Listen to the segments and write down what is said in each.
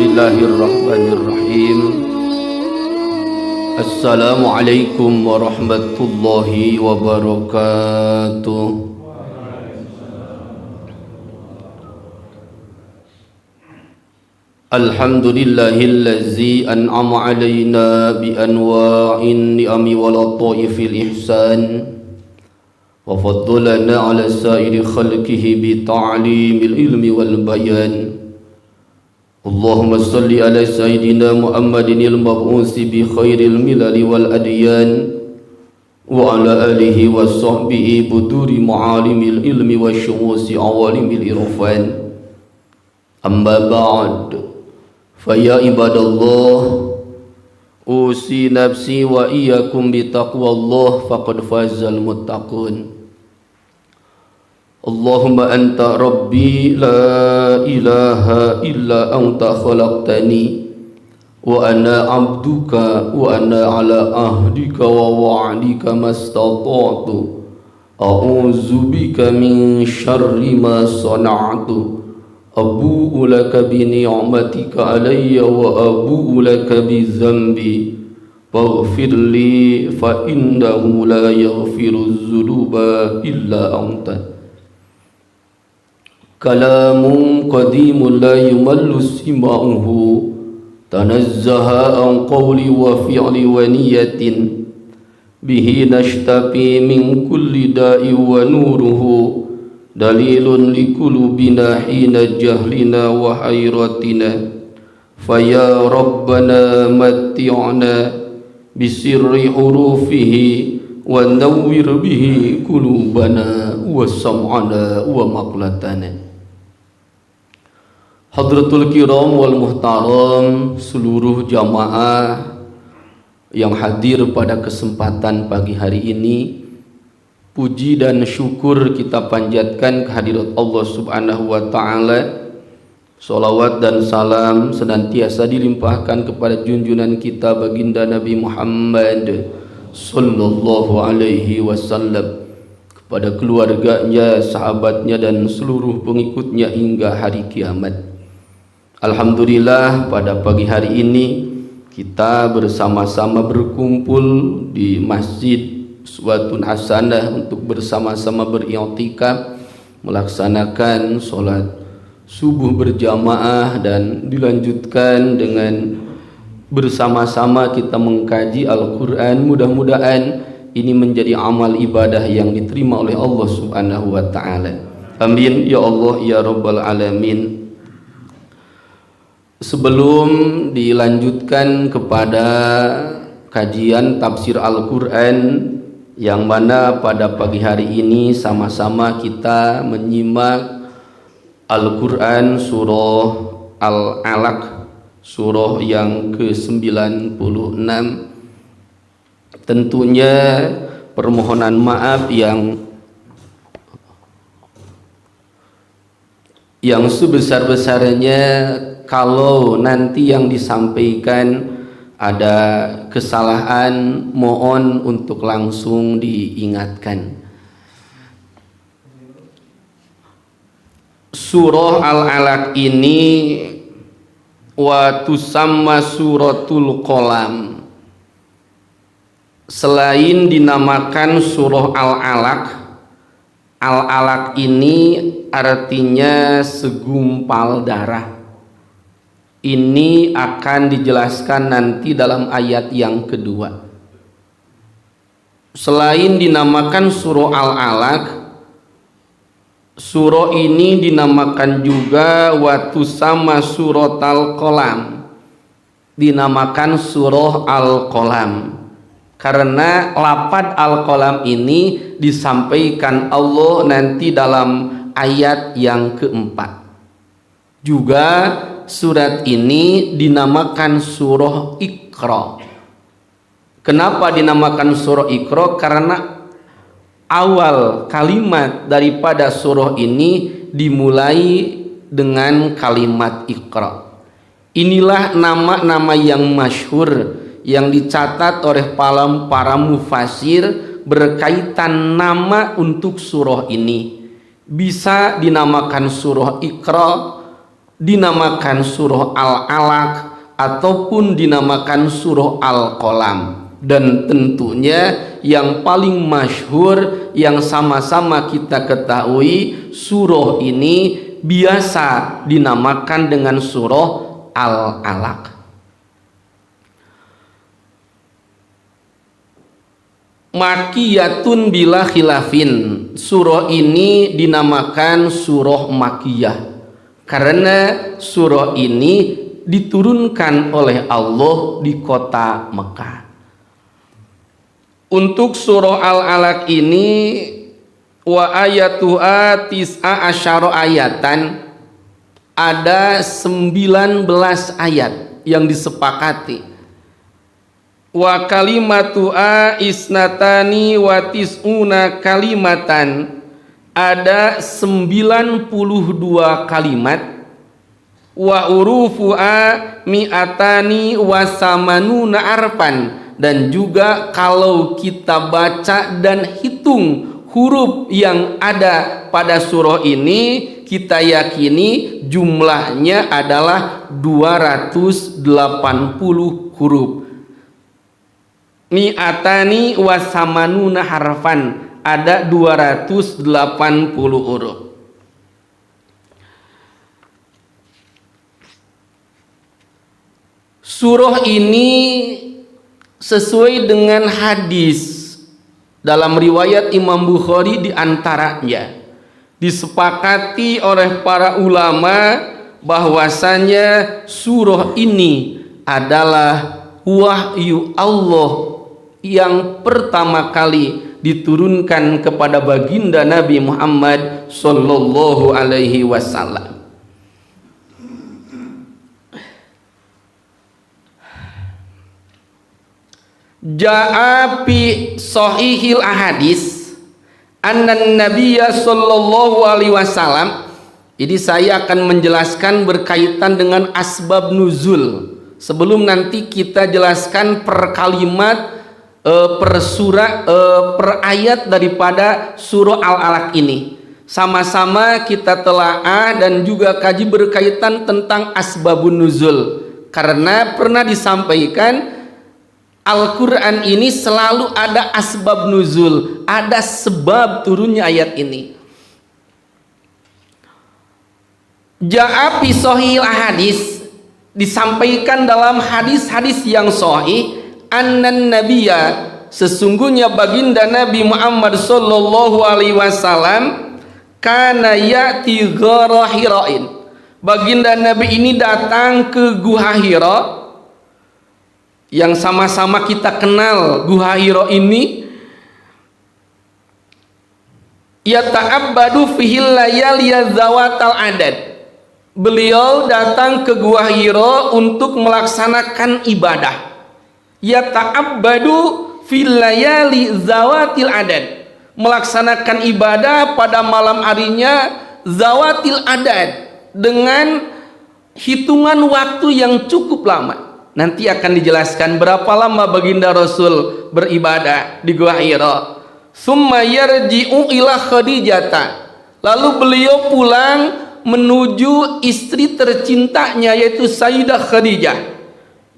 Bismillahirrahmanirrahim. Assalamualaikum warahmatullahi wabarakatuh. Alhamdulillahillazi an'ama alaina bi anwa'in ni'ami wa lataifil ihsan wa faddalana ala sa'iri khalqihi bi ta'limil ilmi wal bayan. Allahumma salli ala sayyidina Muhammadin al-mab'usi bi khairil milali wal adyan wa ala alihi wa sahbihi buduri ma'alimil ilmi wa syumusi awalimil irfan. Amma ba'd, faya ibadallah, usi nafsi wa iyyakum bi taqwallah faqad fazal muttaqun. Allahumma anta rabbi la ilaha illa anta khalaqtani wa ana abduka wa ana ala ahdika wa wa'dika mastata'tu a'udzu bika min syarri ma sana'tu abu'u laka bi ni'matika alayya wa abu'u laka bi dzambi faghfir li fa innahu la yaghfiru dzunuba illa anta. Kalamun qadimun la yumallu sima'uhu tanazzaha an qawli wa fi'li wa niyatin bihi nashtafi min kulli da'i wa nuruhu dalilun li qulubina hina jahlina wa hayratina faya rabbana matti'na bisirri hurufihi wa nawwir bihi qulubana wa sam'ana wa maqlatana. Hadratul kiram wal muhtaram, seluruh jamaah yang hadir pada kesempatan pagi hari ini, puji dan syukur kita panjatkan kehadirat Allah subhanahu wa ta'ala. Salawat dan salam senantiasa dilimpahkan kepada junjungan kita baginda Nabi Muhammad sallallahu alaihi wasallam, kepada keluarganya, sahabatnya dan seluruh pengikutnya hingga hari kiamat. Alhamdulillah, pada pagi hari ini kita bersama-sama berkumpul di Masjid Uswatun Hasanah untuk bersama-sama beriktikaf, melaksanakan sholat subuh berjamaah dan dilanjutkan dengan bersama-sama kita mengkaji Al-Quran. Mudah-mudahan ini menjadi amal ibadah yang diterima oleh Allah subhanahu wa ta'ala. Amin ya Allah ya Rabbal Alamin. Sebelum dilanjutkan kepada kajian tafsir Al-Quran, yang mana pada pagi hari ini sama-sama kita menyimak Al-Quran surah Al-Alaq, surah yang ke-96. Tentunya permohonan maaf yang sebesar-besarnya kalau nanti yang disampaikan ada kesalahan, mohon untuk langsung diingatkan. Surah Al-Alaq ini wa tusamma suratul qalam. Selain dinamakan surah Al-Alaq, Al-Alaq ini artinya segumpal darah. Ini akan dijelaskan nanti dalam ayat yang kedua. Selain dinamakan surah Al-Alaq, Surah ini dinamakan juga watu sama surat Al-Qalam, dinamakan surah Al-Qalam karena lafaz Al-Qalam ini disampaikan Allah nanti dalam ayat yang keempat. Juga surat ini dinamakan surah Iqra. Kenapa dinamakan surah Iqra? Karena awal kalimat daripada surah ini dimulai dengan kalimat Iqra. Inilah nama-nama yang masyhur yang dicatat oleh para mufasir berkaitan nama untuk surah ini. Bisa dinamakan surah Iqra, dinamakan surah Al-Alaq, ataupun dinamakan surah Al-Qalam. Dan tentunya yang paling masyhur yang sama-sama kita ketahui, surah ini biasa dinamakan dengan surah Al-Alaq. Makiyatun bila khilafin. Surah ini dinamakan surah Makiyah karena surah ini diturunkan oleh Allah di kota Mekah. Untuk surah Al-Alaq ini wa ayatuha tis'a asyara ayatan, ada 19 ayat yang disepakati. Wa kalimatuha isnatani wa tis'una kalimatan, ada 92 kalimat. Wa urufuha mi'atani wa samanuna arfan, dan juga kalau kita baca dan hitung huruf yang ada pada surah ini, kita yakini jumlahnya adalah 280 huruf. Mi'atani wa samanuna harfan, ada 280 huruf. Surah ini sesuai dengan hadis dalam riwayat Imam Bukhari, diantaranya disepakati oleh para ulama bahwasanya surah ini adalah wahyu Allah yang pertama kali diturunkan kepada baginda Nabi Muhammad sallallahu alaihi wasallam. Ja'a fi sahihil ahadis annan nabiyya sallallahu alaihi wasallam. Jadi saya akan menjelaskan berkaitan dengan asbab nuzul sebelum nanti kita jelaskan per kalimat, per surah, per ayat daripada surah Al-Alaq ini. Sama-sama kita telaah dan juga kaji berkaitan tentang asbabun nuzul, karena pernah disampaikan Al-Quran ini selalu ada asbab nuzul, ada sebab turunnya ayat ini. Ja'a fi sahihil ahadis, disampaikan dalam hadis-hadis yang sahih, annan nabiyya, sesungguhnya baginda Nabi Muhammad sallallahu alaihi wasallam, kana ya'ti ghara Hira'in, baginda Nabi ini datang ke Gua Hira, yang sama-sama kita kenal Gua Hira ini. Yata'abbadu fihil layali zawatal adad, beliau datang ke Gua Hira untuk melaksanakan ibadah. Yata'abbadu fil layali zawatil adad, melaksanakan ibadah pada malam harinya zawatil adad, dengan hitungan waktu yang cukup lama. Nanti akan dijelaskan berapa lama baginda Rasul beribadah di Gua Hira. Summa yarji'u ila Khadijata, lalu beliau pulang menuju istri tercintanya yaitu Sayyidah Khadijah.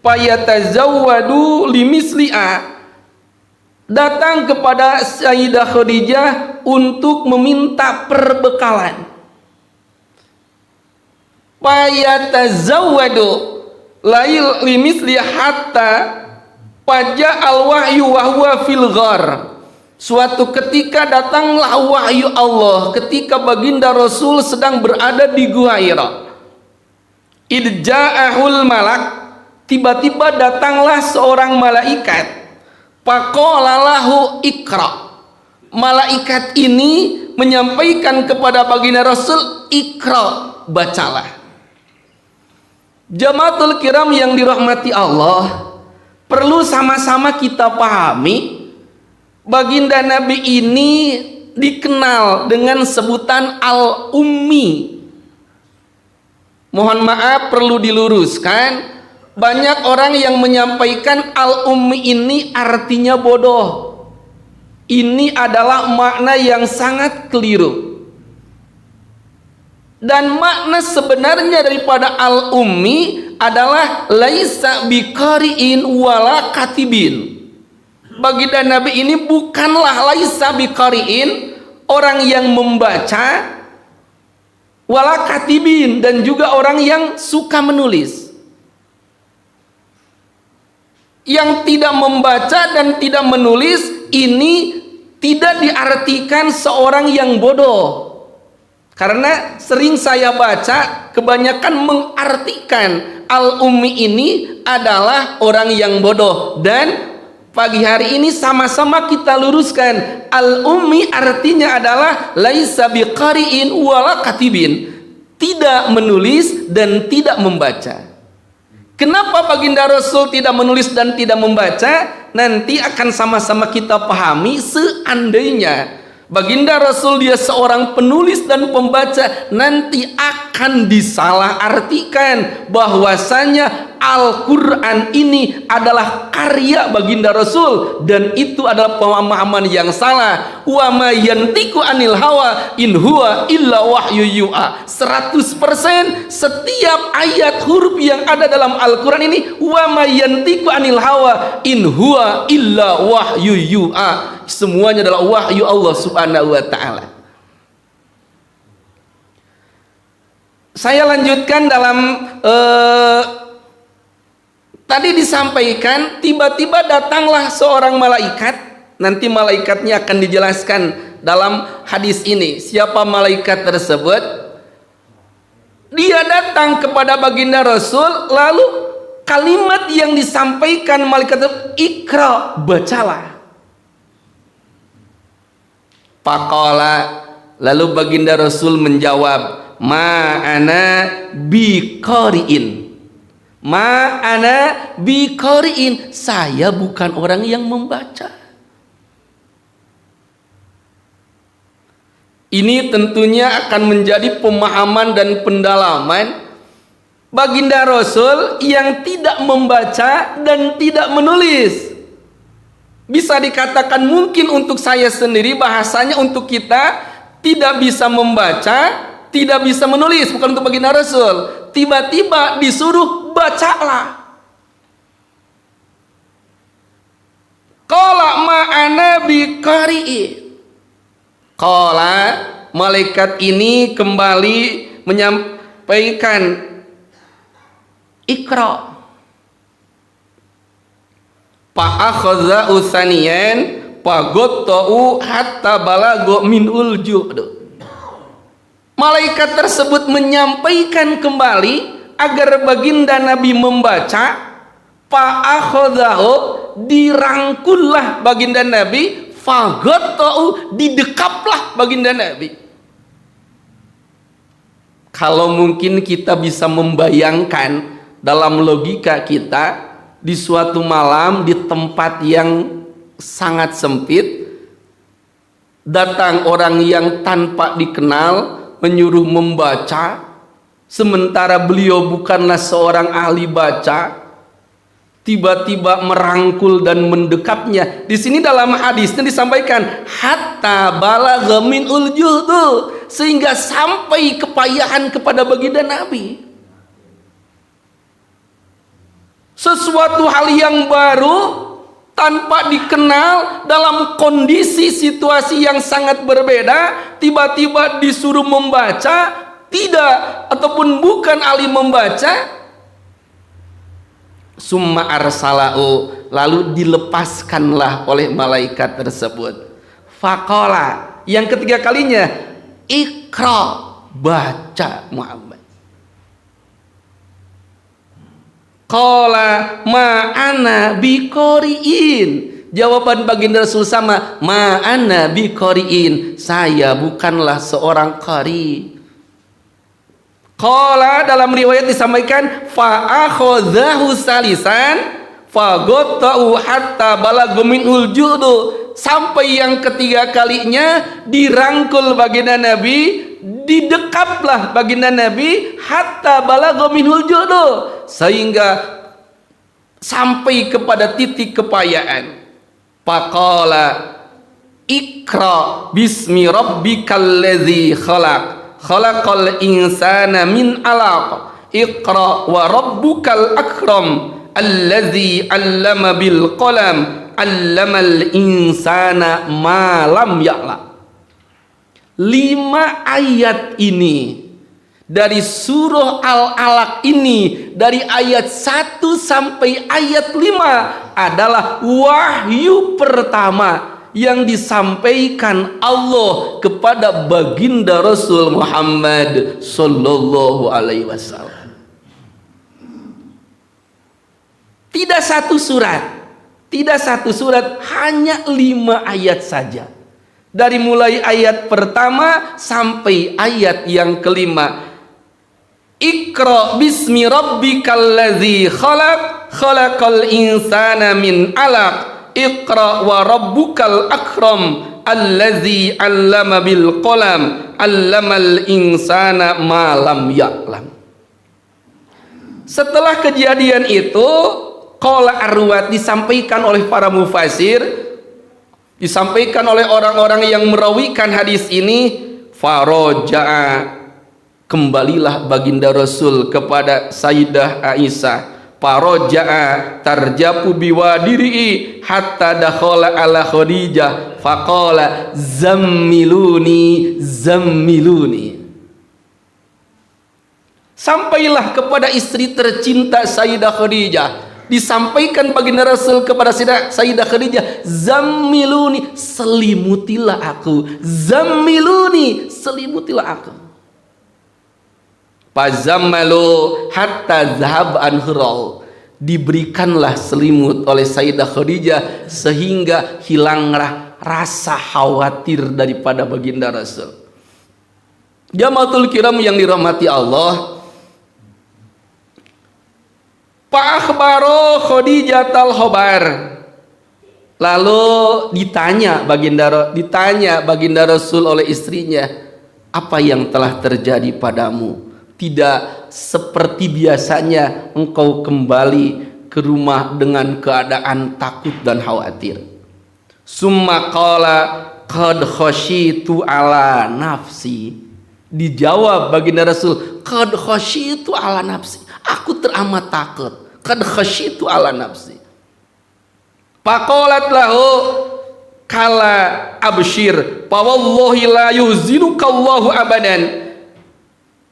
Fayatazawwadu limisli'a, datang kepada Sayyidah Khadijah untuk meminta perbekalan. Fayatazawwadu lail limisli hatta paja al wahyu wa huwa fil ghar, Suatu ketika datanglah wahyu Allah ketika baginda Rasul sedang berada di Gua Hira. Idja'ahul malak, tiba-tiba datanglah seorang malaikat. Faqala lahu ikra. Malaikat ini menyampaikan kepada baginda Rasul, ikra, bacalah. Jamaatul kiram yang dirahmati Allah, perlu sama-sama kita pahami, baginda Nabi ini dikenal dengan sebutan al-ummi. Mohon maaf, perlu diluruskan, banyak orang yang menyampaikan al-ummi ini artinya bodoh. Ini adalah makna yang sangat keliru. Dan makna sebenarnya daripada al-ummi adalah laisa biqari'in wala katibin. Baginda Nabi ini bukanlah laisa biqari'in, orang yang membaca, wala katibin, dan juga orang yang suka menulis. Yang tidak membaca dan tidak menulis ini tidak diartikan seorang yang bodoh. Karena sering saya baca, kebanyakan mengartikan al-ummi ini adalah orang yang bodoh. Dan pagi hari ini sama-sama kita luruskan, al-ummi artinya adalah laisa biqari'in wala katibin, tidak menulis dan tidak membaca. Kenapa baginda Rasul tidak menulis dan tidak membaca? Nanti akan sama-sama kita pahami. Seandainya baginda Rasul dia seorang penulis dan pembaca, nanti akan disalahartikan bahwasanya Al-Quran ini adalah karya baginda Rasul, dan itu adalah pemahaman yang salah. Wa ma yantiqu anil hawa in huwa illa wahyu yu'a. 100% setiap ayat huruf yang ada dalam Al-Quran ini, wa ma yantiqu anil hawa in huwa illa wahyu yu'a, semuanya adalah wahyu Allah subhanahu wa ta'ala. Saya lanjutkan dalam tadi disampaikan, tiba-tiba datanglah seorang malaikat. Nanti malaikatnya akan dijelaskan dalam hadis ini. Siapa malaikat tersebut? Dia datang kepada baginda Rasul, lalu kalimat yang disampaikan malaikat itu, ikra, bacalah. Faqala, lalu baginda Rasul menjawab, ma ana biqari'in. Ma ana biqari'in, saya bukan orang yang membaca. Ini tentunya akan menjadi pemahaman dan pendalaman baginda Rasul yang tidak membaca dan tidak menulis. Bisa dikatakan mungkin untuk saya sendiri, bahasanya untuk kita tidak bisa membaca, tidak bisa menulis, bukan untuk baginda Rasul. Tiba-tiba disuruh bacalah. Qala ma'ana biqari'i. Qala, malaikat ini kembali menyampaikan ikra. Fa'akhadha usaniyan fagotta'u hatta balago minul ju'd. Malaikat tersebut menyampaikan kembali agar baginda Nabi membaca. Fa'akhadhahu, dirangkullah baginda Nabi. Fagotta'u, didekaplah baginda Nabi. Kalau mungkin kita bisa membayangkan dalam logika kita, di suatu malam di tempat yang sangat sempit, datang orang yang tanpa dikenal menyuruh membaca, sementara beliau bukanlah seorang ahli baca, tiba-tiba merangkul dan mendekapnya. Di sini dalam hadisnya disampaikan hatta balagha minul juhdu, sehingga sampai kepayahan kepada baginda Nabi. Sesuatu hal yang baru, tanpa dikenal, dalam kondisi situasi yang sangat berbeda, tiba-tiba disuruh membaca, tidak ataupun bukan ahli membaca. Summa arsalahu, lalu dilepaskanlah oleh malaikat tersebut. Faqala, yang ketiga kalinya, Iqra, baca Muhammad. Qala ma ana biqoriin. Jawaban baginda Rasul sama, ma ana biqoriin, saya bukanlah seorang qari. Qala, dalam riwayat disampaikan, fa akhadhahu salisan fa ghatta'u hatta balagha minhul judu. Sampai yang ketiga kalinya dirangkul baginda Nabi, didekaplah baginda Nabi hatta balagha minhul judu, sehingga sampai kepada titik kepayaan. Faqala Iqra bismi rabbikal ladzi khalaq khalaqal insana min 'alaq Iqra wa rabbukal akram alladzi 'allama bil qalam 'allamal insana ma lam ya'lam. 5 ayat ini dari surah Al-Alaq ini, dari ayat 1 sampai ayat 5 adalah wahyu pertama yang disampaikan Allah kepada baginda Rasul Muhammad sallallahu alaihi wasallam. Tidak satu surat, hanya 5 ayat saja. Dari mulai ayat pertama sampai ayat yang kelima. Iqra bismi rabbikal ladzi khalaq khalaqal insana min 'alaq Iqra wa rabbukal akram alladzi 'allama bil qalam 'allamal insana ma lam ya'lam. Setelah kejadian itu, qala arwat, disampaikan oleh para mufasir, disampaikan oleh orang-orang yang merawikan hadis ini, faraja'a, kembalilah baginda Rasul kepada Sayyidah Aisyah, faraja'a tarjapu biwadiri'i hatta dakhala ala Khadijah faqala zammiluni zammiluni. Sampailah kepada istri tercinta Sayyidah Khadijah, disampaikan baginda Rasul kepada Sayyidah Khadijah, zammiluni, selimutilah aku, zammiluni, selimutilah aku. Fazammalu hatta zahab anhurau, diberikanlah selimut oleh Sayyidah Khadijah sehingga hilanglah rasa khawatir daripada baginda Rasul. Jamaatul kiram yang dirahmati Allah, Fa'akhbaro Khadijatal khobar, lalu ditanya baginda Rasul oleh istrinya, apa yang telah terjadi padamu? Tidak seperti biasanya engkau kembali ke rumah dengan keadaan takut dan khawatir. Summa qala qad khasyitu ala nafsi, dijawab baginda Rasul, qad khasyitu ala nafsi, aku teramat takut, qad khasyitu ala nafsi. Faqalat lahu kala abshir fa wallahi la yuzinukallahu abadan.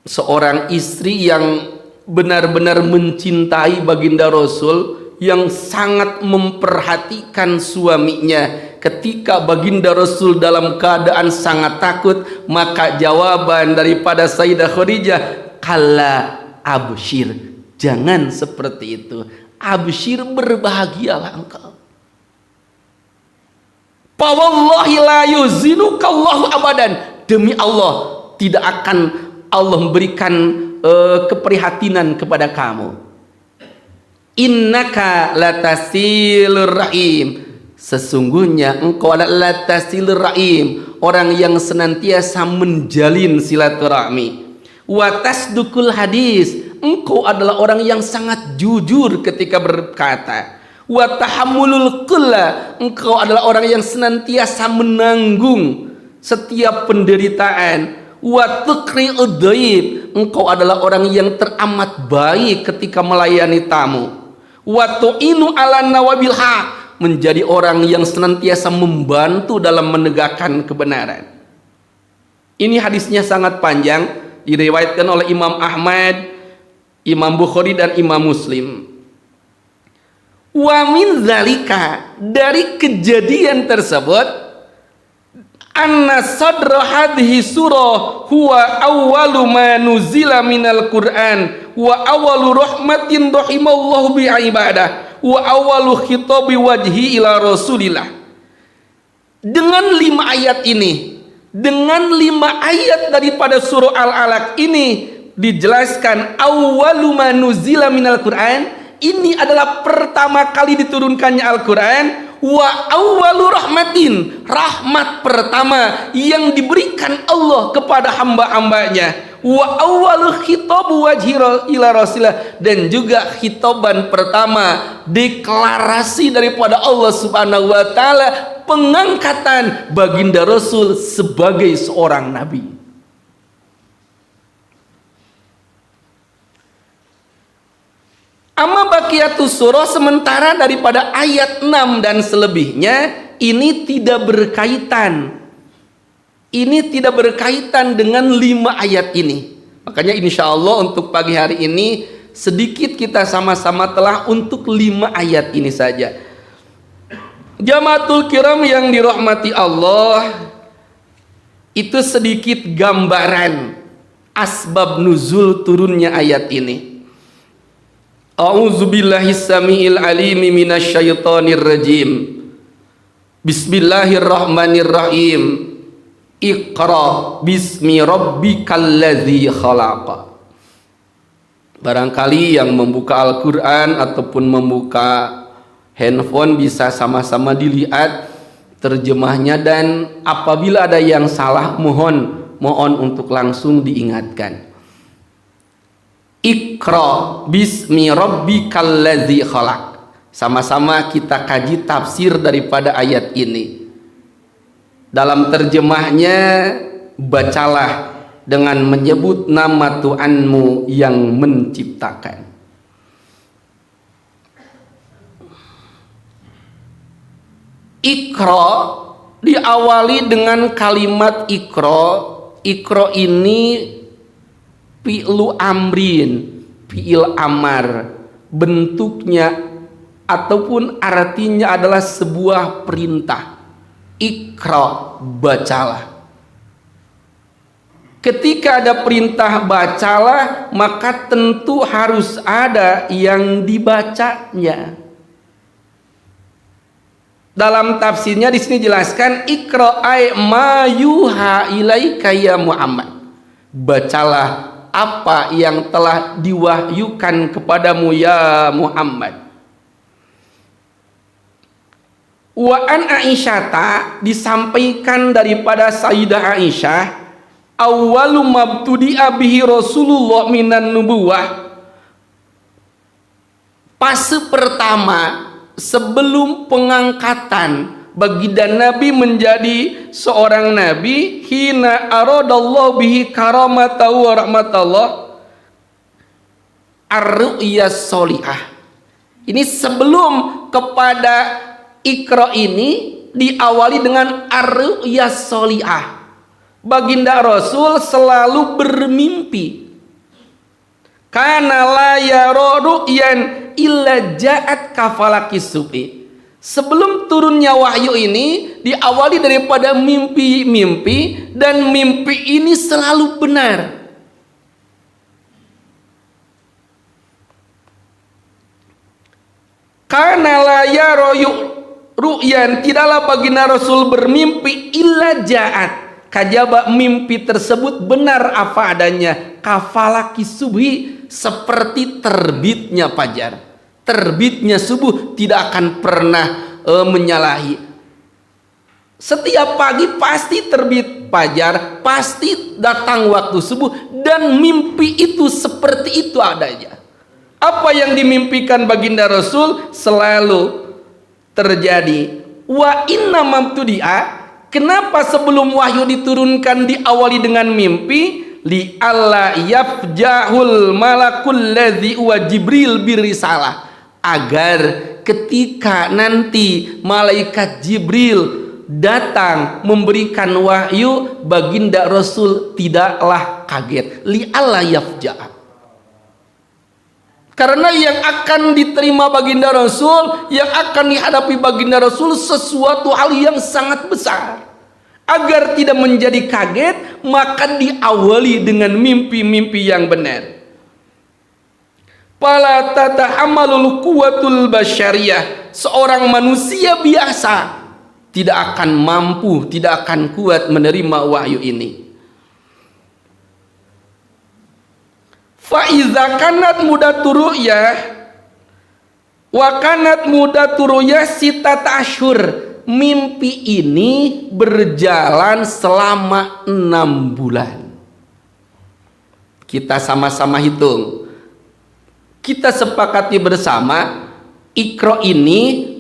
Seorang istri yang benar-benar mencintai baginda Rasul, yang sangat memperhatikan suaminya, ketika baginda Rasul dalam keadaan sangat takut, maka jawaban daripada Sayyidah Khadijah, kala abshir, jangan seperti itu, abshir, berbahagialah engkau. Fa wallahi la yuzinukallahu abadan, demi Allah tidak akan Allah memberikan keprihatinan kepada kamu. Innaka latasilur rahim, sesungguhnya engkau adalah latasilur rahim, orang yang senantiasa menjalin silaturahmi. Wa tasdukul hadis, engkau adalah orang yang sangat jujur ketika berkata. Wa tahammulul kulla, engkau adalah orang yang senantiasa menanggung setiap penderitaan. Wa tuqri'ud dhaif, engkau adalah orang yang teramat baik ketika melayani tamu. Wa tu'inu 'ala nawabil haq, menjadi orang yang senantiasa membantu dalam menegakkan kebenaran. Ini hadisnya sangat panjang, diriwayatkan oleh Imam Ahmad, Imam Bukhari dan Imam Muslim. Wa min zalika, dari kejadian tersebut, anna sadra hadhihi surah huwa awwalu ma nuzila minal Qur'an wa awwalu rahmatin rahimallahu bi ibadah wa awwalu khitabi wajhi ila Rasulillah. Dengan 5 ayat ini, dengan 5 ayat daripada surah Al-Alaq ini dijelaskan awwalu ma nuzila minal Qur'an, ini adalah pertama kali diturunkannya Al-Qur'an. Wa awwalu rahmatin, rahmat pertama yang diberikan Allah kepada hamba-hambanya. Wa awwalu khitabu wajhi ila Rasulillah, dan juga khitaban pertama, deklarasi daripada Allah Subhanahu wa taala, pengangkatan baginda Rasul sebagai seorang nabi. Amma baqiyatus surah, sementara daripada ayat 6 dan selebihnya ini tidak berkaitan. Ini tidak berkaitan dengan 5 ayat ini. Makanya insya Allah untuk pagi hari ini sedikit kita sama-sama telah untuk 5 ayat ini saja. Jamaatul kiram yang dirahmati Allah, itu sedikit gambaran asbab nuzul turunnya ayat ini. A'udzubillahis samiil alimi minasyaitonir rajim. Bismillahirrahmanirrahim. Iqra bismi rabbikal ladzi khalaq. Barangkali yang membuka Al-Qur'an ataupun membuka handphone bisa sama-sama dilihat terjemahnya, dan apabila ada yang salah mohon untuk langsung diingatkan. Iqra bismi rabbikal ladzi khalaq. Sama-sama kita kaji tafsir daripada ayat ini. Dalam terjemahnya, bacalah dengan menyebut nama Tuhanmu yang menciptakan. Iqra diawali dengan kalimat Iqra. Iqra ini fi'lu amrin, fi'il amar, bentuknya ataupun artinya adalah sebuah perintah. Iqra, bacalah. Ketika ada perintah bacalah, maka tentu harus ada yang dibacanya. Dalam tafsirnya di sini jelaskan Iqra ay ma yuha ilaika ya Muhammad. Bacalah apa yang telah diwahyukan kepadamu ya Muhammad. Wa an Aisyata, disampaikan daripada Sayyidah Aisyah, awwalu mabtudi'a bihi Rasulullah minan nubuwah, fase pertama sebelum pengangkatan baginda Nabi menjadi seorang nabi, hina aradallahu bihi karamatahu wa rahmatallah ar-ru'yas sholihah. Ini sebelum kepada Iqra ini diawali dengan ar-ru'yas sholihah. Baginda Rasul selalu bermimpi. Kana la yara ru'yan illa ja'at kafalakis subhi. Sebelum turunnya wahyu ini diawali daripada mimpi-mimpi, dan mimpi ini selalu benar. Karena la yara ru'yan, tidaklah baginda Rasul bermimpi illa ja'at, kajaba mimpi tersebut benar apa adanya, kafalaki subhi, seperti terbitnya fajar. Terbitnya subuh tidak akan pernah menyalahi. Setiap pagi pasti terbit fajar, pasti datang waktu subuh, dan mimpi itu seperti itu adanya. Apa yang dimimpikan baginda Rasul selalu terjadi. Wa inna mamtudi'a, kenapa sebelum wahyu diturunkan diawali dengan mimpi? Li alla yafjahul malakul ladzi wa Jibril birisalah, agar ketika nanti malaikat Jibril datang memberikan wahyu, baginda Rasul tidaklah kaget. Li alla yafjah, karena yang akan diterima baginda Rasul, yang akan dihadapi baginda Rasul sesuatu hal yang sangat besar. Agar tidak menjadi kaget, maka diawali dengan mimpi-mimpi yang benar. Fala tatahammalul quwwatul basyariyah. Seorang manusia biasa tidak akan mampu, tidak akan kuat menerima wahyu ini. Fa iza kanat mudatu ru'yah wa kanat mudatu ru'yah sitata asyhur. Mimpi ini berjalan selama 6 bulan. Kita sama-sama hitung. Kita sepakati bersama, Iqra ini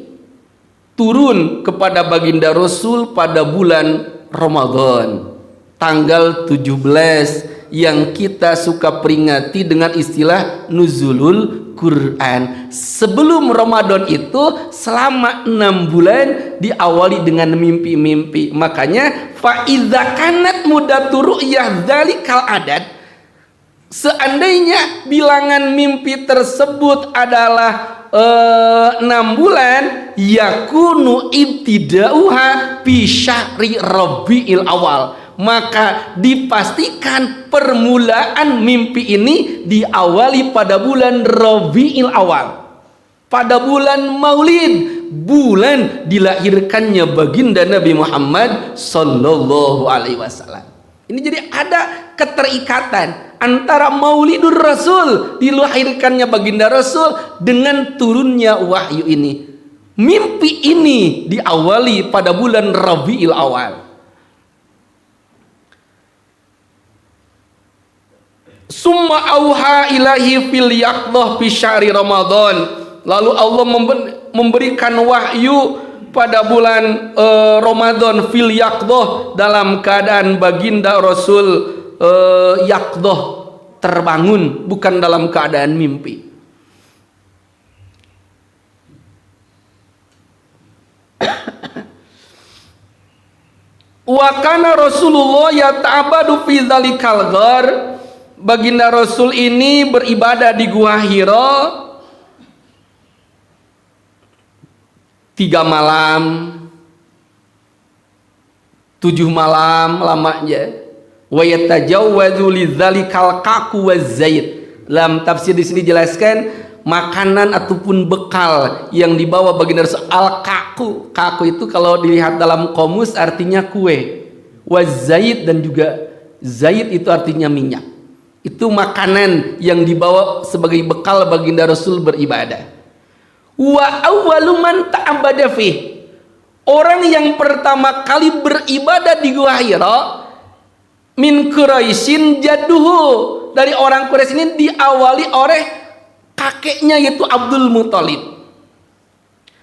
turun kepada baginda Rasul pada bulan Ramadan, tanggal 17, yang kita suka peringati dengan istilah nuzulul Quran. Sebelum Ramadan itu selama 6 bulan diawali dengan mimpi-mimpi. Makanya fa idza kanat mudatu ru'yah dzalikal adad, seandainya bilangan mimpi tersebut adalah 6 bulan, yakunu ibtidauha bi syahri Rabiul Awal, maka dipastikan permulaan mimpi ini diawali pada bulan Rabiul Awal, pada bulan Maulid, bulan dilahirkannya baginda Nabi Muhammad sallallahu alaihi wasallam. Ini jadi ada keterikatan antara Maulidur Rasul, dilahirkannya baginda Rasul, dengan turunnya wahyu ini. Mimpi ini diawali pada bulan Rabiul Awal. Summa auha ilahi fil yaqdah fi syahri Ramadan. Lalu Allah memberikan wahyu pada bulan Ramadan fil yaqdah, dalam keadaan baginda Rasul yaqdah, terbangun, bukan dalam keadaan mimpi. Wa kana Rasulullah yata'abadu fi dzalikal ghar. Baginda Rasul ini beribadah di Gua Hira 3 malam 7 malam lamanya. Wa yatajawwazu lidzalikal kaku wazait. Dalam tafsir di sini jelaskan makanan ataupun bekal yang dibawa baginda Rasul, al kaku. Kaku itu kalau dilihat dalam komus artinya kue. Wazait, dan juga zait itu artinya minyak. Itu makanan yang dibawa sebagai bekal baginda Rasul beribadah. Wa awwalu man ta'abbada fih. Orang yang pertama kali beribadah di Gua Hira min Quraisyin jadduhu, dari orang Quraisy ini diawali oleh kakeknya yaitu Abdul Muthalib.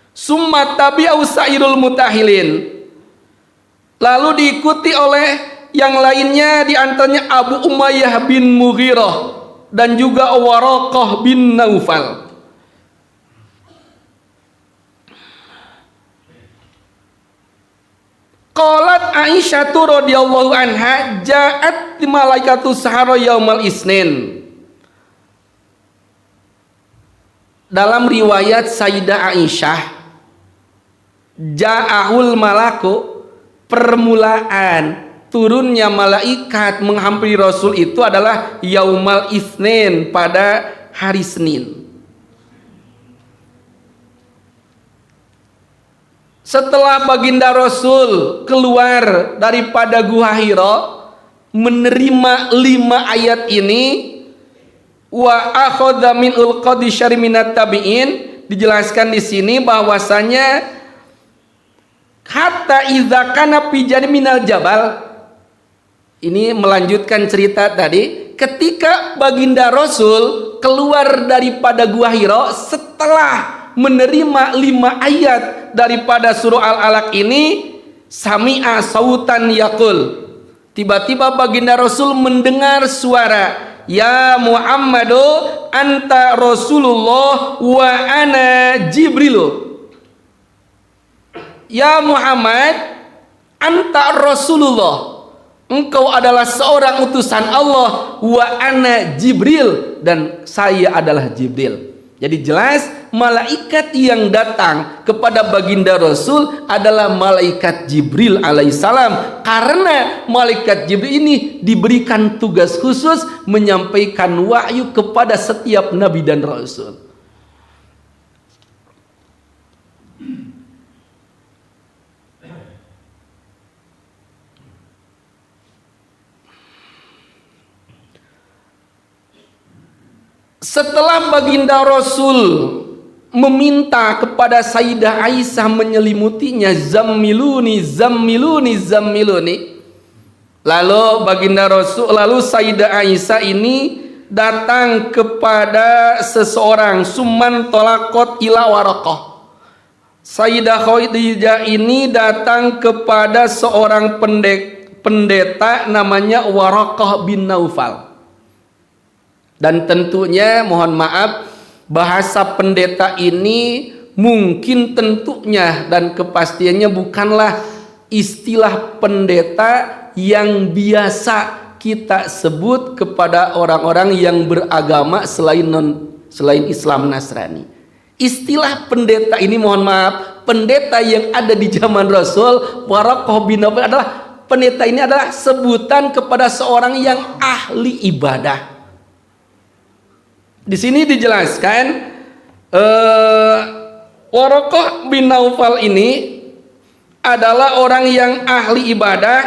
Summa tabi'u sa'irul mutahilin. Lalu diikuti oleh yang lainnya, di antaranya Abu Umayyah bin Mughirah dan juga Waraqah bin Naufal. Qalat Aisyah radhiyallahu anha, ja'at malaikatu sahara yaumal isnin. Dalam riwayat Sayyidah Aisyah, ja'ahul malaku, permulaan turunnya malaikat menghampiri Rasul itu adalah yaumal isnin, pada hari Senin. Setelah baginda Rasul keluar daripada Gua Hira menerima 5 ayat ini, wa akhadha min ulqadi syari minat tabi'in, dijelaskan di sini bahwasanya hatta idza kana fi minal jabal. Ini melanjutkan cerita tadi, ketika baginda Rasul keluar daripada Gua Hira setelah menerima 5 ayat daripada surah Al-Alaq ini, sami'a sautan yaqul, tiba-tiba baginda Rasul mendengar suara, ya Muhammadu anta Rasulullah wa ana Jibril. Ya Muhammad, anta Rasulullah, engkau adalah seorang utusan Allah, wa ana Jibril, dan saya adalah Jibril. Jadi jelas malaikat yang datang kepada baginda Rasul adalah malaikat Jibril alaihissalam, karena malaikat Jibril ini diberikan tugas khusus menyampaikan wahyu kepada setiap nabi dan rasul. Setelah baginda Rasul meminta kepada Sayyidah Aisyah menyelimutinya, zammiluni zammiluni zammiluni, lalu baginda Rasul, lalu Sayyidah Aisyah ini datang kepada seseorang, summan tolakot ila Waraqah. Sayyidah Khadijah ini datang kepada seorang pendeta namanya Waraqah bin Naufal. Dan tentunya mohon maaf, bahasa pendeta ini mungkin tentunya dan kepastiannya bukanlah istilah pendeta yang biasa kita sebut kepada orang-orang yang beragama selain Islam Nasrani. Istilah pendeta ini mohon maaf, pendeta yang ada di zaman Rasul Waraqah bin Naufal adalah pendeta ini adalah sebutan kepada seorang yang ahli ibadah. Di sini dijelaskan Waraqah bin Naufal ini adalah orang yang ahli ibadah,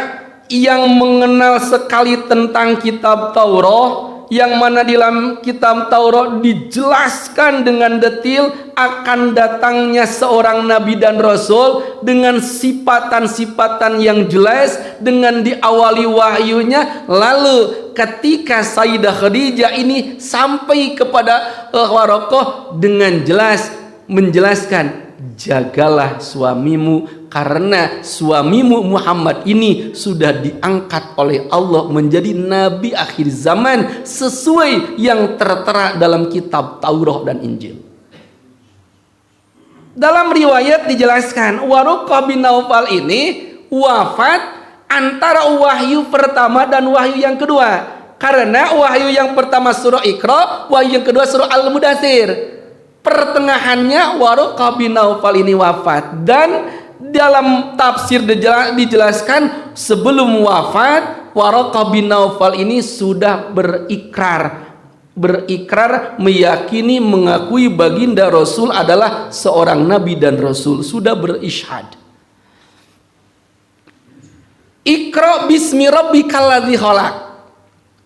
yang mengenal sekali tentang kitab Taurat, yang mana di dalam kitab Taurat dijelaskan dengan detail akan datangnya seorang nabi dan rasul dengan sifatan-sifatan yang jelas, dengan diawali wahyunya. Lalu ketika Sayyidah Khadijah ini sampai kepada Waraqah dengan jelas menjelaskan, jagalah suamimu karena suamimu Muhammad ini sudah diangkat oleh Allah menjadi nabi akhir zaman sesuai yang tertera dalam kitab Taurat dan Injil. Dalam riwayat dijelaskan Waraqah bin Naufal ini wafat antara wahyu pertama dan wahyu yang kedua, karena wahyu yang pertama surah Iqra, wahyu yang kedua surah Al-Mudaththir. Pertengahannya Waraqah bin Naufal ini wafat, dan dalam tafsir dijelaskan sebelum wafat Waraqah bin Naufal ini sudah berikrar meyakini mengakui baginda Rasul adalah seorang nabi dan rasul, sudah berisyhad. Iqra bismi rabbikal ladzi khalaq.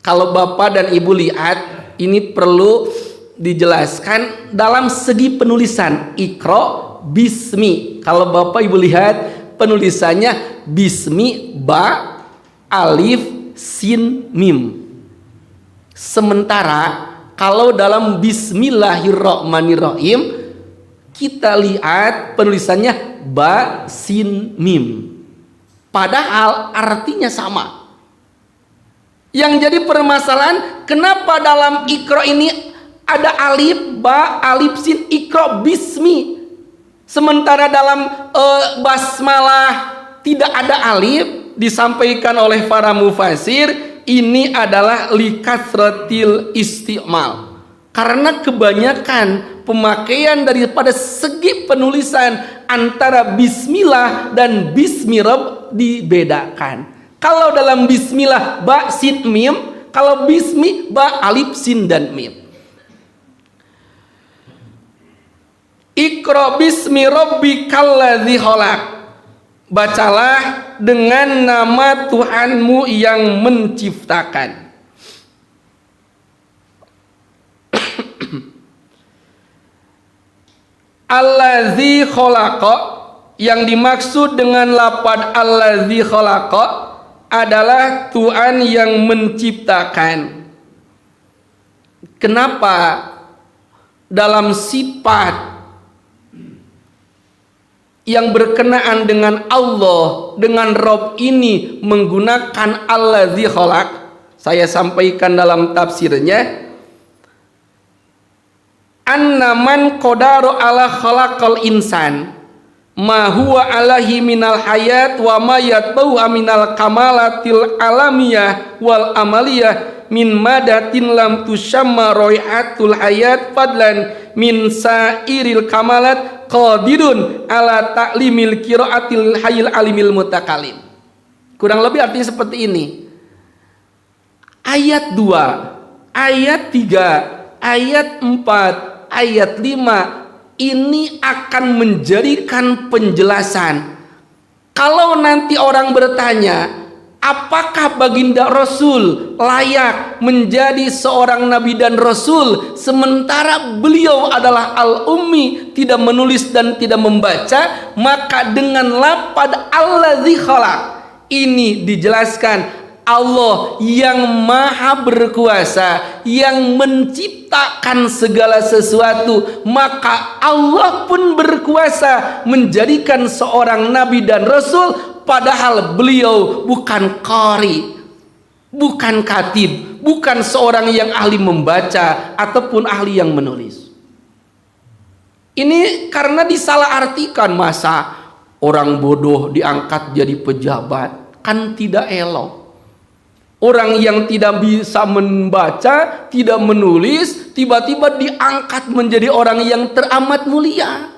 Kalau Bapak dan Ibu lihat, ini perlu dijelaskan dalam segi penulisan. Iqra bismi, kalau Bapak Ibu lihat penulisannya bismi ba alif sin mim. Sementara kalau dalam bismillahirrahmanirrahim kita lihat penulisannya ba sin mim, padahal artinya sama. Yang jadi permasalahan, kenapa dalam Iqra ini ada alif ba alif sin, Iqra bismi, sementara dalam basmalah tidak ada alif? Disampaikan oleh para mufasir ini adalah likasratil isti'mal, karena kebanyakan pemakaian daripada segi penulisan antara bismillah dan bismi rabb dibedakan. Kalau dalam bismillah ba sin mim, kalau bismi ba alif sin dan mim. Iqra bismi rabbikal ladzi khalaq. Bacalah dengan nama Tuhanmu yang menciptakan. Allazi khalaqa, yang dimaksud dengan lafaz allazi khalaqa adalah Tuhan yang menciptakan. Kenapa dalam sifat yang berkenaan dengan Allah, dengan Rabb ini menggunakan allazi khalaq? Saya sampaikan dalam tafsirnya, annaman qadaru ala khalaqal insan ma huwa alahi minal hayat wa ma yatbau minal kamalatil alamiyah wal amaliyah min madatin lam tusamma roihatul hayat fadlan min sairil kamalat qadirun ala ta'limil qiraatil hayyil alimil mutakalim. Kurang lebih artinya seperti ini. Ayat 2, ayat 3, ayat 4, ayat 5 ini akan menjadikan penjelasan. Kalau nanti orang bertanya, apakah baginda Rasul layak menjadi seorang nabi dan rasul sementara beliau adalah al-ummi, tidak menulis dan tidak membaca? Maka dengan lafaz allazi khalaq ini dijelaskan Allah yang maha berkuasa, yang menciptakan segala sesuatu, maka Allah pun berkuasa menjadikan seorang nabi dan rasul, padahal beliau bukan qari, bukan katib, bukan seorang yang ahli membaca ataupun ahli yang menulis. Ini karena disalahartikan, masa orang bodoh diangkat jadi pejabat, kan tidak elok. Orang yang tidak bisa membaca, tidak menulis, tiba-tiba diangkat menjadi orang yang teramat mulia.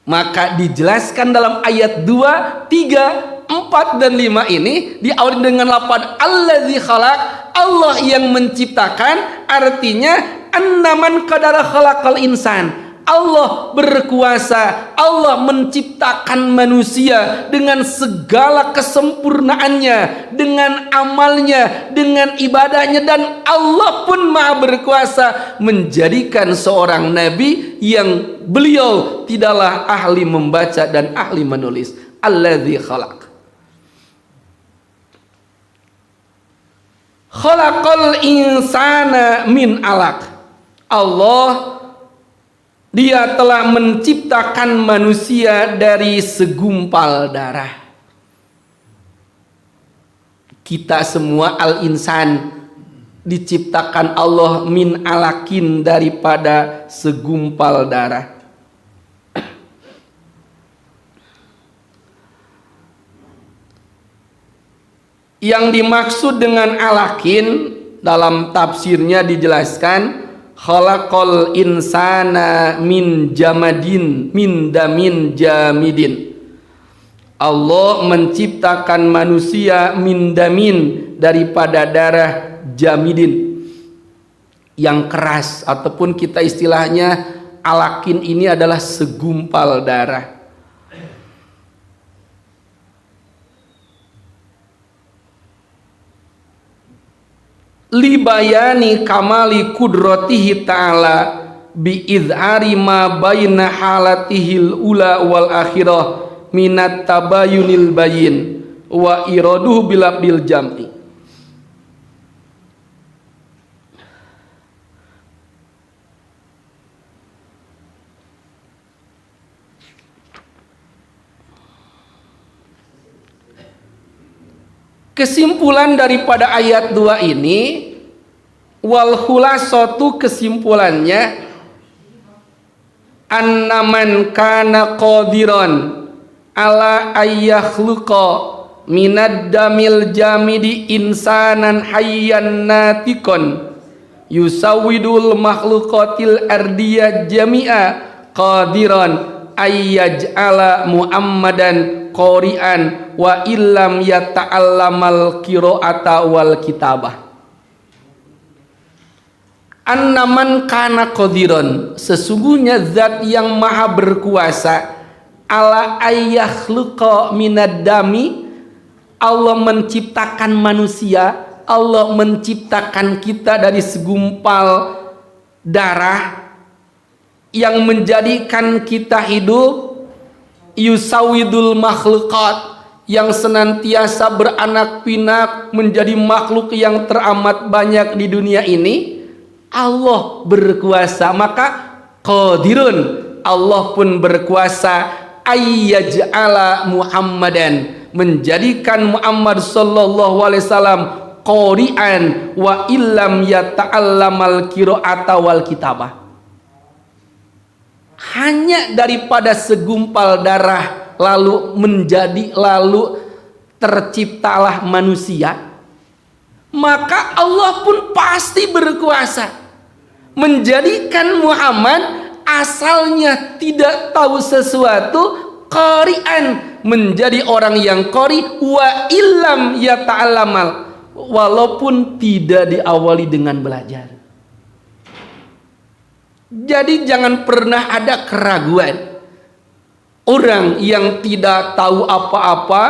Maka dijelaskan dalam ayat 2, 3, 4 dan 5 ini diawali dengan lafaz allazi khalaq, Allah yang menciptakan, artinya annaman qadara khalaqal insan. Allah berkuasa, Allah menciptakan manusia dengan segala kesempurnaannya, dengan amalnya, dengan ibadahnya, dan Allah pun maha berkuasa menjadikan seorang nabi yang beliau tidaklah ahli membaca dan ahli menulis. Allazi khalaq. Khalaqal insana min alaq. Allah, Dia telah menciptakan manusia dari segumpal darah. Kita semua al-insan diciptakan Allah min alakin, daripada segumpal darah. Yang dimaksud dengan alakin dalam tafsirnya dijelaskan khalaqal insana min jamadin min damin jamidin. Allah menciptakan manusia min damin, daripada darah jamidin yang keras, ataupun kita istilahnya alakin ini adalah segumpal darah. Libayani kamali kudratihi ta'ala bi'idhari ma baina halatihil ula wal akhirah minat tabayunil bayin wa iraduhu bilabdil jam'i. Kesimpulan daripada ayat 2 ini, wal khulasatu, kesimpulannya, annaman kana qadiran ala ayyakhluqa minad damil jamidi insanan hayyan natikon yusawidul makhluqatil ardiyah jami'a qadiran ayyaj'ala muhammadan qori'an wa illam yata'allamal qira'ata wal kitabah. Annaman kana qadiran, sesungguhnya zat yang maha berkuasa, ala ayyakhluqa minad dami, Allah menciptakan manusia, Allah menciptakan kita dari segumpal darah yang menjadikan kita hidup, yusawidul makhluqat, yang senantiasa beranak pinak menjadi makhluk yang teramat banyak di dunia ini. Allah berkuasa, maka qadirun, Allah pun berkuasa ayyaj'ala Muhammadan, menjadikan Muhammad sallallahu alaihi wasallam qori'an wa illam yata'allamal qira'ata wal kitabah. Hanya daripada segumpal darah lalu terciptalah manusia, maka Allah pun pasti berkuasa menjadikan Muhammad asalnya tidak tahu sesuatu qari'an, menjadi orang yang qari wa illam yata'allamal, walaupun tidak diawali dengan belajar. Jadi jangan pernah ada keraguan. Orang yang tidak tahu apa-apa,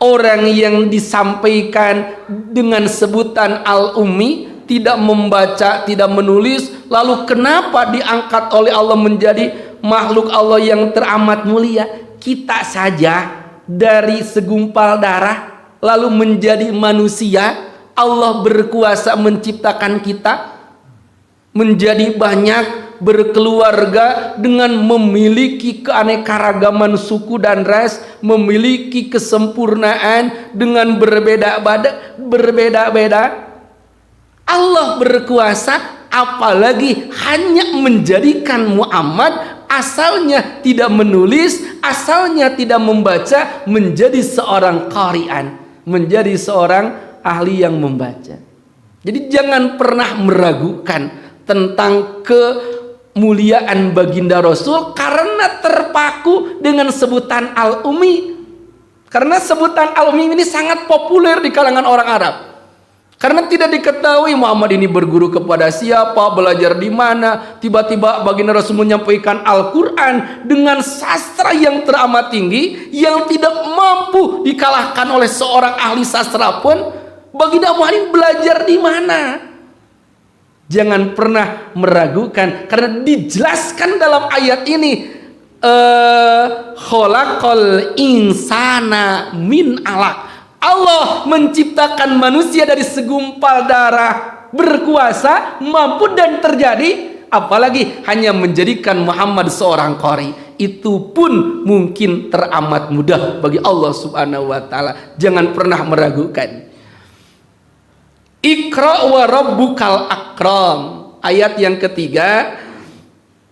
orang yang disampaikan dengan sebutan al-ummi, tidak membaca, tidak menulis, lalu kenapa diangkat oleh Allah menjadi makhluk Allah yang teramat mulia? Kita saja dari segumpal darah lalu menjadi manusia. Allah berkuasa menciptakan kita menjadi banyak, berkeluarga dengan memiliki keanekaragaman suku dan ras, memiliki kesempurnaan dengan berbeda-beda. Allah berkuasa, apalagi hanya menjadikan Muhammad asalnya tidak menulis, asalnya tidak membaca, menjadi seorang qari'an, menjadi seorang ahli yang membaca. Jadi jangan pernah meragukan tentang kemuliaan baginda Rasul karena terpaku dengan sebutan al-ummi. Karena sebutan al-ummi ini sangat populer di kalangan orang Arab. Karena tidak diketahui Muhammad ini berguru kepada siapa, belajar di mana. Tiba-tiba baginda Rasul menyampaikan Al-Quran dengan sastra yang teramat tinggi, yang tidak mampu dikalahkan oleh seorang ahli sastra pun. Baginda Muhammad belajar di mana? Jangan pernah meragukan, karena dijelaskan dalam ayat ini, khalaqal insana min alaq. Allah menciptakan manusia dari segumpal darah, berkuasa, mampu dan terjadi, apalagi hanya menjadikan Muhammad seorang qari. Itu pun mungkin teramat mudah bagi Allah Subhanahu wa taala. Jangan pernah meragukan. Iqra wa rabbukal akram. Ayat yang ketiga,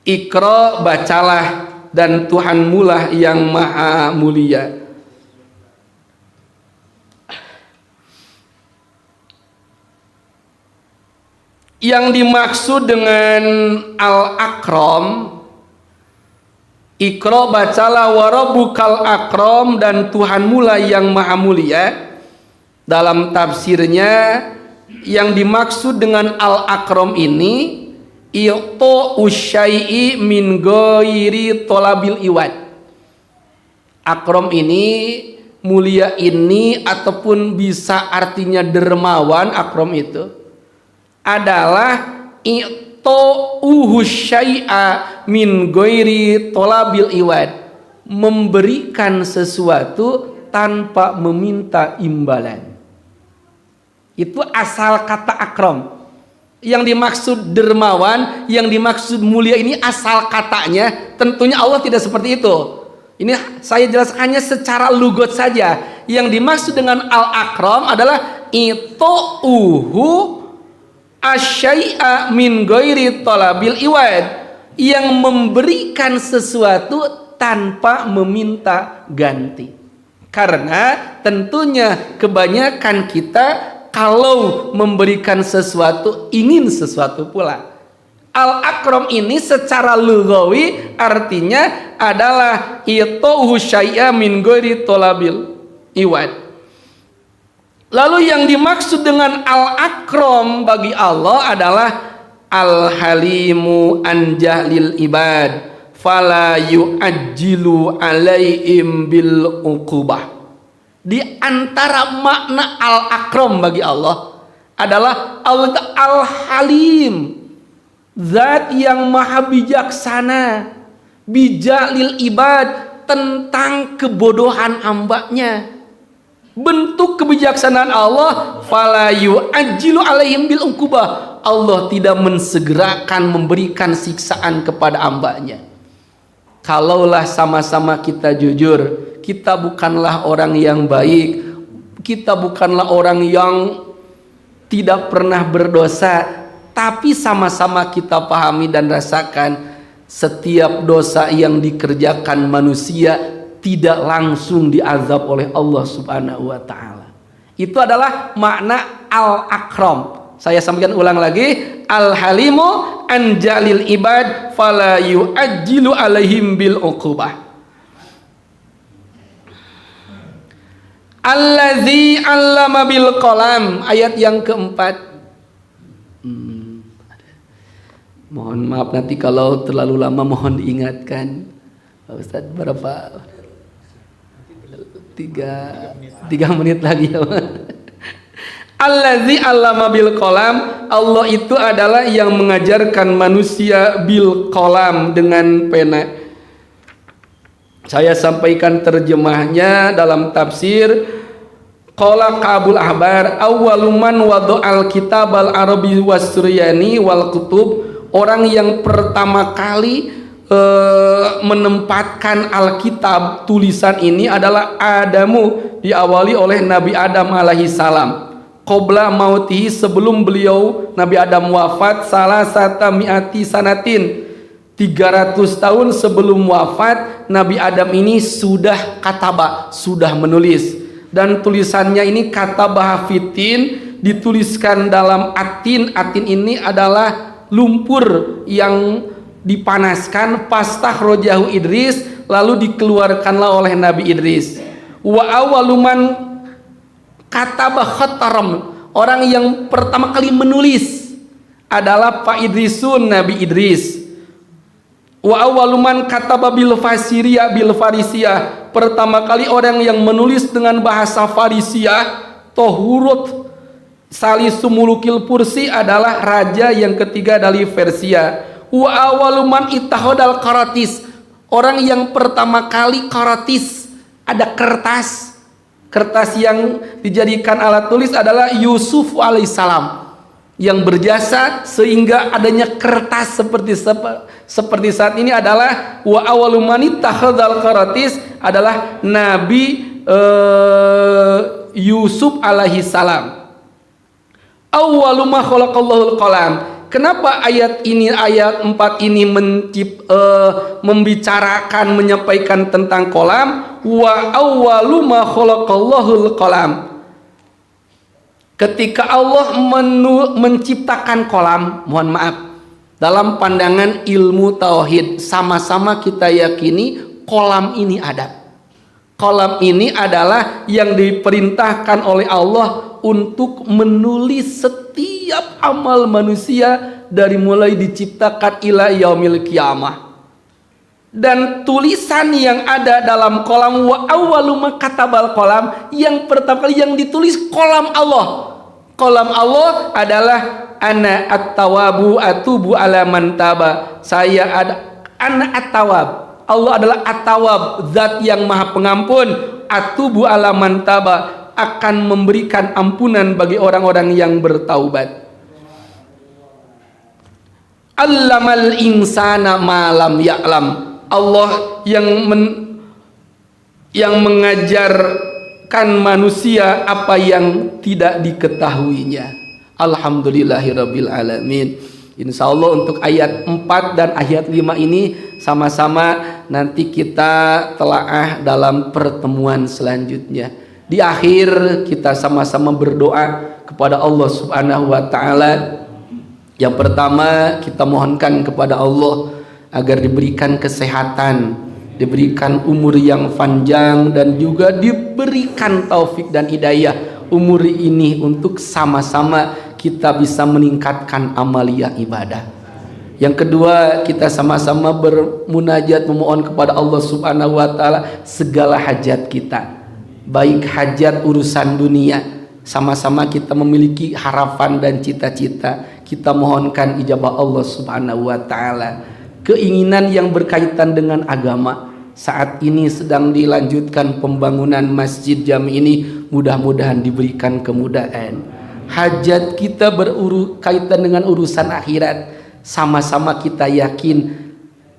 Iqra, bacalah, dan Tuhanmu lah yang maha mulia. Yang dimaksud dengan al-akram, Iqra, bacalah, wa rabbukal akram, dan Tuhanmu lah yang maha mulia. Dalam tafsirnya, yang dimaksud dengan al-akram ini i'to usyai'i min ghairi talabil iwad. Akram ini, mulia ini, ataupun bisa artinya dermawan. Akram itu adalah i'to uhusyai'a min ghairi talabil iwad, memberikan sesuatu tanpa meminta imbalan. Itu asal kata akram. Yang dimaksud dermawan, yang dimaksud mulia ini asal katanya. Tentunya Allah tidak seperti itu. Ini saya jelaskannya secara lugot saja. Yang dimaksud dengan al-akram adalah ito'uhu asyai'a min ghairi talabil iwad, yang memberikan sesuatu tanpa meminta ganti. Karena tentunya kebanyakan kita kalau memberikan sesuatu ingin sesuatu pula. Al-akram ini secara lughawi artinya adalah ito'uhu syai'a min ghairi talabil iwad. Lalu yang dimaksud dengan al-akram bagi Allah adalah al-halimu an jahlil ibad fala yu'ajjilu alaihim bil uqubah. Di antara makna al-akram bagi Allah adalah Allah al-halim, zat yang maha bijaksana, bijalil ibad, tentang kebodohan hambanya. Bentuk kebijaksanaan Allah, fala yu'ajjilu alaihim bil uqubah, Allah tidak mensegerakan memberikan siksaan kepada hambanya. Kalaulah sama-sama kita jujur, kita bukanlah orang yang baik, kita bukanlah orang yang tidak pernah berdosa, tapi sama-sama kita pahami dan rasakan setiap dosa yang dikerjakan manusia tidak langsung diazab oleh Allah Subhanahu wa taala. Itu adalah makna al-akram. Saya sampaikan ulang lagi, al-halimu anjalil ibad fala yu'ajjilu alaihim bil uqubah. Allazi 'allama bil qalam, ayat yang keempat. Mohon maaf nanti kalau terlalu lama, mohon diingatkan. Pak Ustadz, berapa? 3 menit lagi ya. Allazi 'allama bil qalam, Allah itu adalah yang mengajarkan manusia bil qalam, dengan pena. Saya sampaikan terjemahnya dalam tafsir. Qala Kabul Ahbar, awwaluman wada'al kitab al-arabi was-suryani wal kutub, orang yang pertama kali menempatkan Alkitab, tulisan ini adalah Adamu, diawali oleh Nabi Adam alaihi salam. Qabla mautihi, sebelum beliau Nabi Adam wafat, salasata mi'ati sanatin, 300 tahun sebelum wafat, Nabi Adam ini sudah kataba, sudah menulis. Dan tulisannya ini katabah fitin, dituliskan dalam atin. Atin ini adalah lumpur yang dipanaskan. Pastah rojahu Idris, lalu dikeluarkanlah oleh Nabi Idris. Wa awaluman katabah khataram, orang yang pertama kali menulis adalah Pak Idrisun, Nabi Idris. Wa awaluman kataba bil fasiriya bil farisiyah, pertama kali orang yang menulis dengan bahasa Farisiyah, Tohurut Salisumulukil Pursi, adalah raja yang ketiga dari Persia. Wa awaluman ittahodal karatis, orang yang pertama kali karatis, ada kertas, kertas yang dijadikan alat tulis, adalah Yusuf alaihissalam, yang berjasa sehingga adanya kertas seperti saat ini. Adalah wa awalumani takhadzal qaratis, adalah Nabi Yusuf alaihi salam. Awwaluma khalaqallahul qalam. Kenapa ayat 4 ini membicarakan, menyampaikan tentang kolam? Wa awwaluma khalaqallahul qalam. Ketika Allah menciptakan kolam, mohon maaf, dalam pandangan ilmu tauhid sama-sama kita yakini kolam ini ada. Kolam ini adalah yang diperintahkan oleh Allah untuk menulis setiap amal manusia dari mulai diciptakan ila yaumil qiyamah. Dan tulisan yang ada dalam kolam, wa awwaluma katabal kolam, yang pertama kali yang ditulis kolam Allah. Kolam Allah adalah ana at-tawabu atubu ala man taba. Saya ada ana at-tawab. Allah adalah at-tawab, zat yang maha pengampun. Atubu ala man taba, akan memberikan ampunan bagi orang-orang yang bertaubat. Allamal insana ma lam ya'lam. Allah yang mengajarkan manusia apa yang tidak diketahuinya. Alhamdulillahirabbil alamin. Insyaallah untuk ayat 4 dan ayat 5 ini sama-sama nanti kita telaah dalam pertemuan selanjutnya. Di akhir kita sama-sama berdoa kepada Allah Subhanahu wa taala. Yang pertama, kita mohonkan kepada Allah agar diberikan kesehatan, diberikan umur yang panjang, dan juga diberikan taufik dan hidayah umur ini untuk sama-sama kita bisa meningkatkan amaliyah ibadah. Yang kedua, kita sama-sama bermunajat memohon kepada Allah Subhanahu wa taala segala hajat kita, baik hajat urusan dunia, sama-sama kita memiliki harapan dan cita-cita, kita mohonkan ijabah Allah Subhanahu wa taala. Keinginan yang berkaitan dengan agama, saat ini sedang dilanjutkan pembangunan masjid jami ini, mudah-mudahan diberikan kemudahan. Hajat kita berkaitan dengan urusan akhirat, sama-sama kita yakin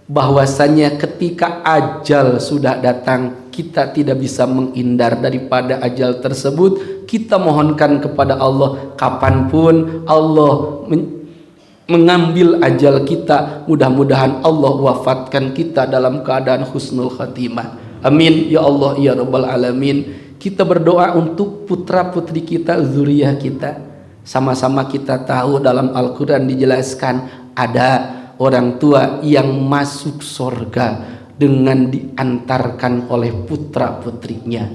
bahwasanya ketika ajal sudah datang, kita tidak bisa menghindar daripada ajal tersebut. Kita mohonkan kepada Allah, kapanpun Allah mengambil ajal kita, mudah-mudahan Allah wafatkan kita dalam keadaan husnul khatimah. Amin ya Allah ya rabbal alamin. Kita berdoa untuk putra putri kita, zuriyah kita. Sama-sama kita tahu dalam Al-Quran dijelaskan, ada orang tua yang masuk surga dengan diantarkan oleh putra-putrinya.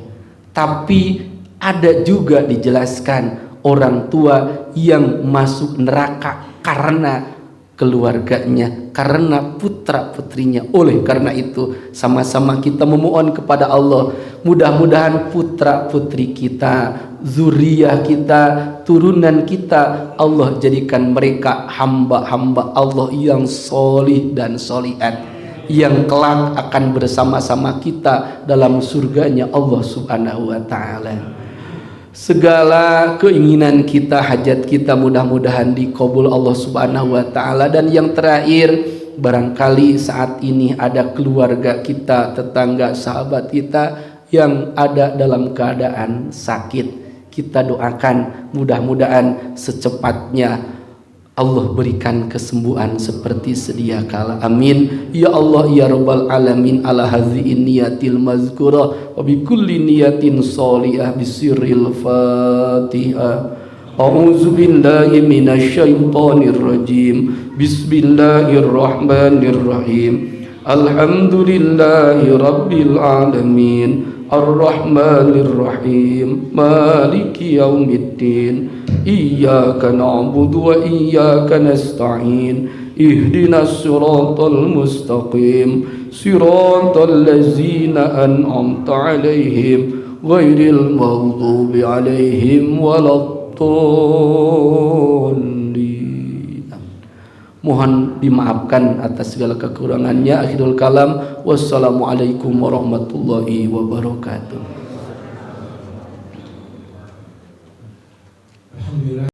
Tapi ada juga dijelaskan orang tua yang masuk neraka karena keluarganya, karena putra-putrinya. Oleh karena itu, sama-sama kita memohon kepada Allah, mudah-mudahan putra-putri kita, zuriyah kita, turunan kita, Allah jadikan mereka hamba-hamba Allah yang solih dan solihat, yang kelak akan bersama-sama kita dalam surganya Allah Subhanahu wa ta'ala. Segala keinginan kita, hajat kita mudah-mudahan dikabul Allah Subhanahu wa ta'ala. Dan yang terakhir, barangkali saat ini ada keluarga kita, tetangga, sahabat kita yang ada dalam keadaan sakit, kita doakan mudah-mudahan secepatnya Allah berikan kesembuhan seperti sedia kala. Amin ya Allah ya rabbal alamin. Ala hadhihi niyatil mazkurah wa bi kulli niyatin sholihah bisirril Fatihah. A'udzu billahi minasyaitonir rajim. Bismillahirrahmanirrahim. Alhamdulillahi rabbil alamin. Ar-Rahmanir-Rahim. Maliki yaumiddin. Iyyaka na'budu wa iyyaka nasta'in. Ihdinas siratal mustaqim. Siratal ladzina an'amta 'alaihim ghairil maghdubi 'alaihim waladdallin. Mohon dimaafkan atas segala kekurangannya. Akhirul kalam. Wassalamualaikum warahmatullahi wabarakatuh.